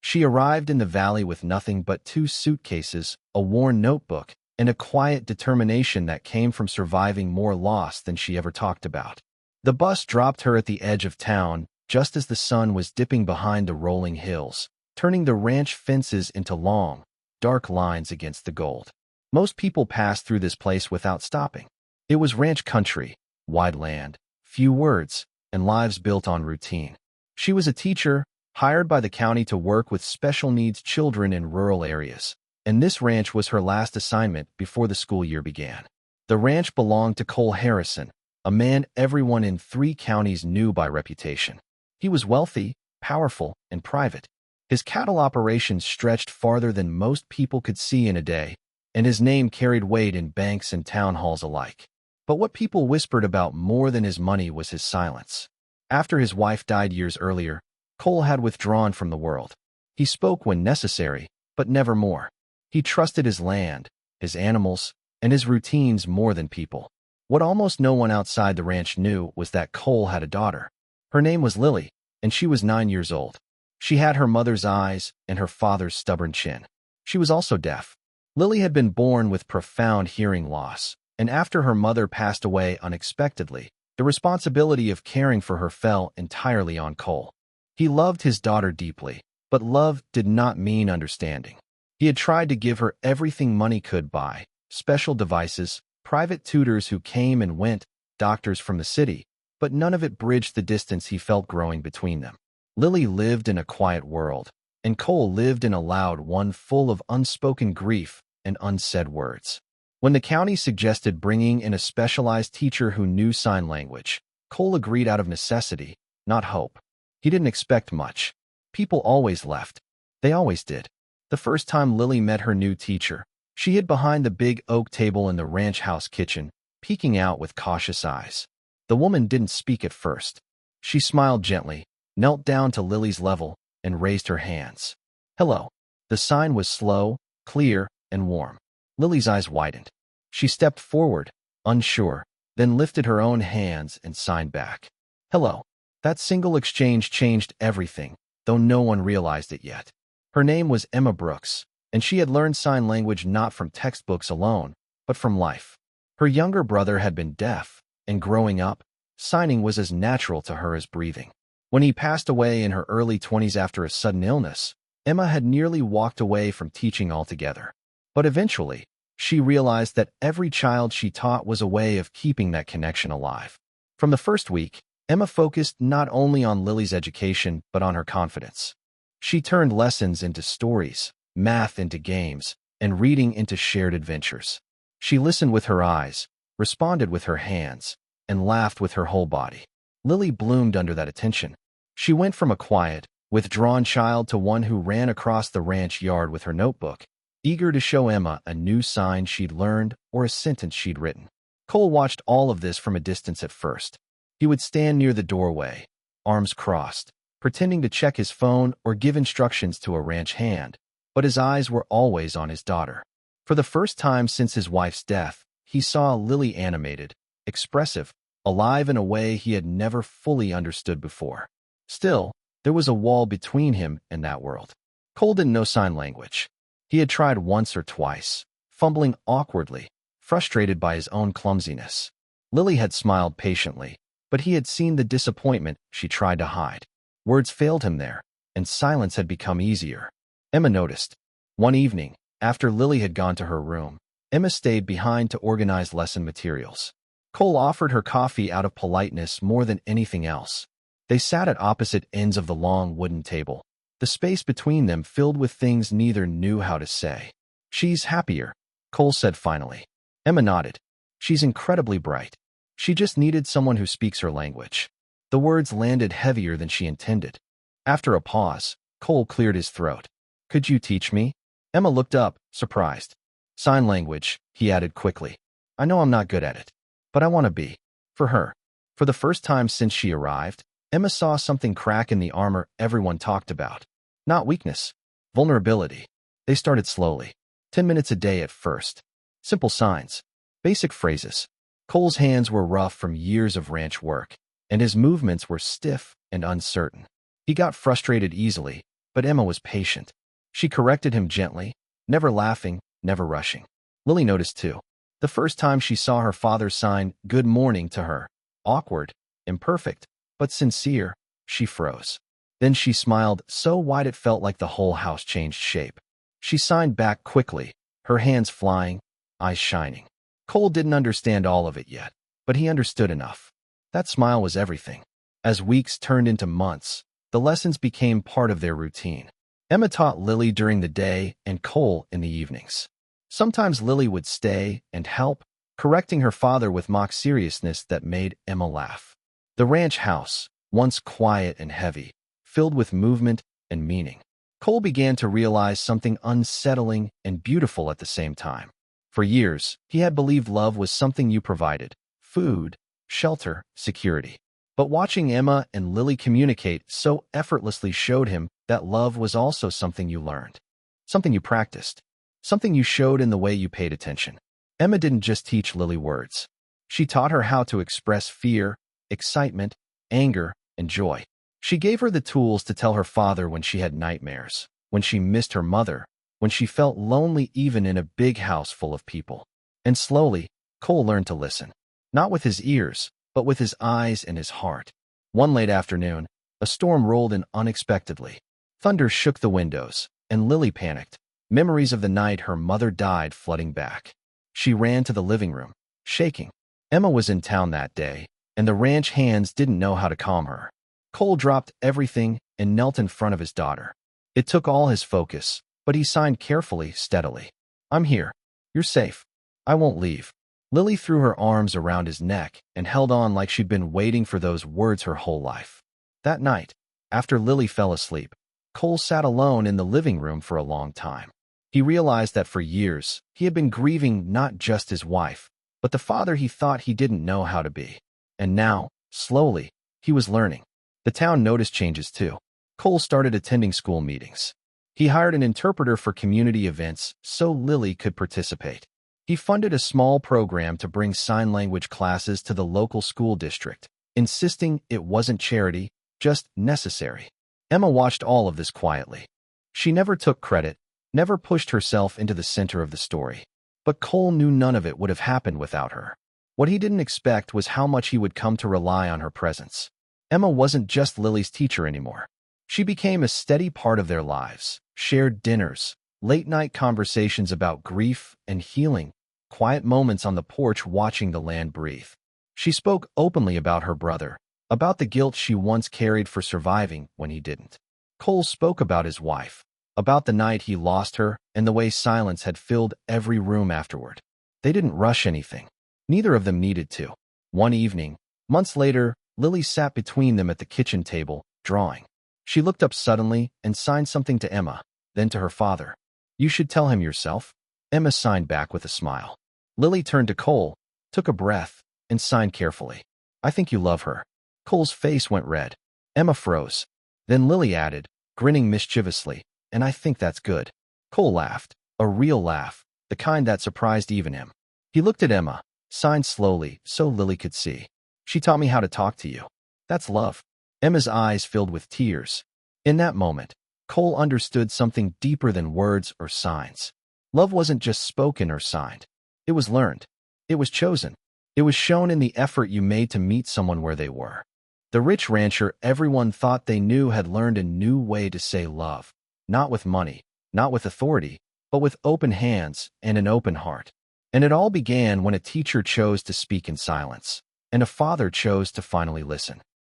She arrived in the valley with nothing but 2 suitcases, a worn notebook, and a quiet determination that came from surviving more loss than she ever talked about. The bus dropped her at the edge of town, just as the sun was dipping behind the rolling hills, turning the ranch fences into long, dark lines against the gold. Most people passed through this place without stopping. It was ranch country, wide land, few words, and lives built on routine. She was a teacher, hired by the county to work with special needs children in rural areas, and this ranch was her last assignment before the school year began. The ranch belonged to Cole Harrison, a man everyone in 3 counties knew by reputation. He was wealthy, powerful, and private. His cattle operations stretched farther than most people could see in a day, and his name carried weight in banks and town halls alike. But what people whispered about more than his money was his silence. After his wife died years earlier, Cole had withdrawn from the world. He spoke when necessary, but never more. He trusted his land, his animals, and his routines more than people. What almost no one outside the ranch knew was that Cole had a daughter. Her name was Lily, and she was 9 years old. She had her mother's eyes and her father's stubborn chin. She was also deaf. Lily had been born with profound hearing loss, and after her mother passed away unexpectedly, the responsibility of caring for her fell entirely on Cole. He loved his daughter deeply, but love did not mean understanding. He had tried to give her everything money could buy: special devices, private tutors who came and went, doctors from the city, but none of it bridged the distance he felt growing between them. Lily lived in a quiet world, and Cole lived in a loud one full of unspoken grief and unsaid words. When the county suggested bringing in a specialized teacher who knew sign language, Cole agreed out of necessity, not hope. He didn't expect much. People always left. They always did. The first time Lily met her new teacher, she hid behind the big oak table in the ranch house kitchen, peeking out with cautious eyes. The woman didn't speak at first. She smiled gently, knelt down to Lily's level, and raised her hands. Hello. The sign was slow, clear, and warm. Lily's eyes widened. She stepped forward, unsure, then lifted her own hands and signed back. Hello. That single exchange changed everything, though no one realized it yet. Her name was Emma Brooks, and she had learned sign language not from textbooks alone, but from life. Her younger brother had been deaf, and growing up, signing was as natural to her as breathing. When he passed away in her early 20s after a sudden illness, Emma had nearly walked away from teaching altogether. But eventually, she realized that every child she taught was a way of keeping that connection alive. From the first week, Emma focused not only on Lily's education, but on her confidence. She turned lessons into stories, math into games, and reading into shared adventures. She listened with her eyes, responded with her hands, and laughed with her whole body. Lily bloomed under that attention. She went from a quiet, withdrawn child to one who ran across the ranch yard with her notebook, eager to show Emma a new sign she'd learned or a sentence she'd written. Cole watched all of this from a distance at first. He would stand near the doorway, arms crossed, pretending to check his phone or give instructions to a ranch hand, but his eyes were always on his daughter. For the first time since his wife's death, he saw Lily animated, expressive, alive in a way he had never fully understood before. Still, there was a wall between him and that world. Cole didn't know sign language. He had tried once or twice, fumbling awkwardly, frustrated by his own clumsiness. Lily had smiled patiently, but he had seen the disappointment she tried to hide. Words failed him there, and silence had become easier. Emma noticed. One evening, after Lily had gone to her room, Emma stayed behind to organize lesson materials. Cole offered her coffee out of politeness more than anything else. They sat at opposite ends of the long wooden table, the space between them filled with things neither knew how to say. She's happier, Cole said finally. Emma nodded. She's incredibly bright. She just needed someone who speaks her language. The words landed heavier than she intended. After a pause, Cole cleared his throat. Could you teach me? Emma looked up, surprised. Sign language, he added quickly. I know I'm not good at it, but I want to be. For her. For the first time since she arrived, Emma saw something crack in the armor everyone talked about. Not weakness. Vulnerability. They started slowly. 10 minutes a day at first. Simple signs. Basic phrases. Cole's hands were rough from years of ranch work, and his movements were stiff and uncertain. He got frustrated easily, but Emma was patient. She corrected him gently, never laughing, never rushing. Lily noticed too. The first time she saw her father sign "Good morning" to her, awkward, imperfect, but sincere, she froze. Then she smiled so wide it felt like the whole house changed shape. She signed back quickly, her hands flying, eyes shining. Cole didn't understand all of it yet, but he understood enough. That smile was everything. As weeks turned into months, the lessons became part of their routine. Emma taught Lily during the day and Cole in the evenings. Sometimes Lily would stay and help, correcting her father with mock seriousness that made Emma laugh. The ranch house, once quiet and heavy, filled with movement and meaning. Cole began to realize something unsettling and beautiful at the same time. For years, he had believed love was something you provided: food, shelter, security. But watching Emma and Lily communicate so effortlessly showed him that love was also something you learned, something you practiced, something you showed in the way you paid attention. Emma didn't just teach Lily words. She taught her how to express fear, excitement, anger, and joy. She gave her the tools to tell her father when she had nightmares, when she missed her mother, when she felt lonely even in a big house full of people. And slowly, Cole learned to listen. Not with his ears, but with his eyes and his heart. One late afternoon, a storm rolled in unexpectedly. Thunder shook the windows, and Lily panicked. Memories of the night her mother died flooding back. She ran to the living room, shaking. Emma was in town that day, and the ranch hands didn't know how to calm her. Cole dropped everything and knelt in front of his daughter. It took all his focus, but he signed carefully, steadily. "I'm here. You're safe. I won't leave." Lily threw her arms around his neck and held on like she'd been waiting for those words her whole life. That night, after Lily fell asleep, Cole sat alone in the living room for a long time. He realized that for years, he had been grieving not just his wife, but the father he thought he didn't know how to be. And now, slowly, he was learning. The town noticed changes too. Cole started attending school meetings. He hired an interpreter for community events so Lily could participate. He funded a small program to bring sign language classes to the local school district, insisting it wasn't charity, just necessary. Emma watched all of this quietly. She never took credit, never pushed herself into the center of the story. But Cole knew none of it would have happened without her. What he didn't expect was how much he would come to rely on her presence. Emma wasn't just Lily's teacher anymore. She became a steady part of their lives: shared dinners, late-night conversations about grief and healing, quiet moments on the porch watching the land breathe. She spoke openly about her brother, about the guilt she once carried for surviving when he didn't. Cole spoke about his wife, about the night he lost her and the way silence had filled every room afterward. They didn't rush anything. Neither of them needed to. One evening, months later, Lily sat between them at the kitchen table, drawing. She looked up suddenly and signed something to Emma, then to her father. "You should tell him yourself." Emma signed back with a smile. Lily turned to Cole, took a breath, and signed carefully. "I think you love her." Cole's face went red. Emma froze. Then Lily added, grinning mischievously, "And I think that's good." Cole laughed, a real laugh, the kind that surprised even him. He looked at Emma, signed slowly so Lily could see. "She taught me how to talk to you. That's love." Emma's eyes filled with tears. In that moment, Cole understood something deeper than words or signs. Love wasn't just spoken or signed. It was learned. It was chosen. It was shown in the effort you made to meet someone where they were. The rich rancher everyone thought they knew had learned a new way to say love. Not with money, not with authority, but with open hands and an open heart. And it all began when a teacher chose to speak in silence, and a father chose to finally listen.